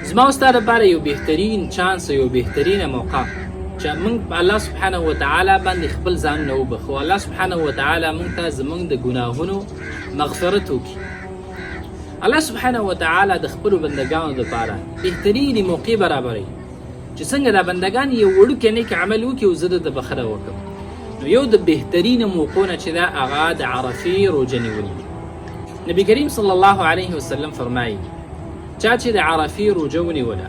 زما او ستا دپاره یو بهترین چانس یو بهترینه موقع چې موږ الله سبحانه وتعالی باندې خپل ځانونه وبخو. الله سبحانه وتعالی موږ ته زموږ د ګناهونو مغفرت وکړي. الله سبحانه وتعالی د خپلو بندګانو دپاره بهترینې موقع برابروي چې څنګه دا بندګان یو وړوکی نیک عمل وکړي او زه د بخښنه وکړم. نو یو د بهترینو موقعو نه چې دا هغه د عرفې روژه نیول دي. نبي کریم صلی الله علیه وسلم فرمایي چا چې د عرفې روژه ونیوله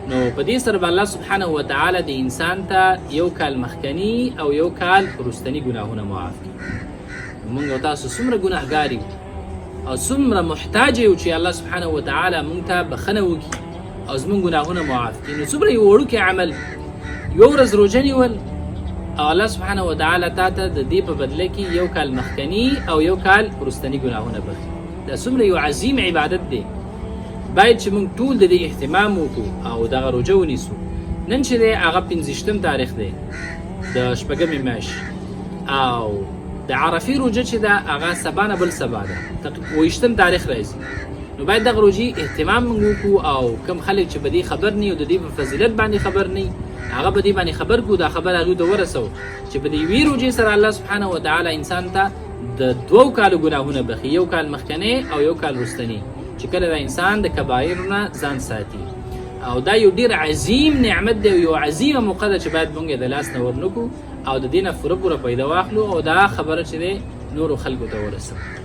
نو په دې سره به الله سبحانه وتعالی د انسان ته یو کال مخکني او یو کال وروستني ګناهونه معاف کړي. موږ او تاسو څومره ګناهګار یو او څومره محتاج یو چې الله سبحانه وتعالی موږ ته بخښنه وکړي او زموږ ګناهونه معاف کړي. نو څومره یو وړوکی عمل یو ورځ روژه نیول او الله سبحانه وتعالی تا ته د دې په بدله کې یو کال مخکني او یو کال وروستني ګناهونه بخښي. دا څومره یو عظیم عبادت دی. باید چې موږ ټول د دې اهتمام وکړو او دغه روژه ونیسو. نن چې دی هغه 15 تاریخ دی د شپږمې میاشتې او د عرفې روژه چې ده هغه سبا نه بل سبا ده 28 تاریخ راځي. نو باید دغه روژې اهتمام موږ وکړو او کوم خلک چې په دې خبر نه او د دې په فضیلت باندې خبر نه هغه په دې باندې خبر کړو، دا خبر هغوی ته ورسوو چې په دې یوې روژې سره الله سبحانه وتعالی انسان ته د 2 کالو ګناهونه بخي، یو کال مخکنی او یو کال وروستنی، چې کله د انسان د کبایرو نه ځان ساتي. او دا یو ډیر عظیم نعمت دی او یو عظیمه موقع ده چې باید موږ د لاس نه ورنکو او د دې نه پوره پیدا واخلو او دا خبره چې دی نورو خلکو ته ورسوو.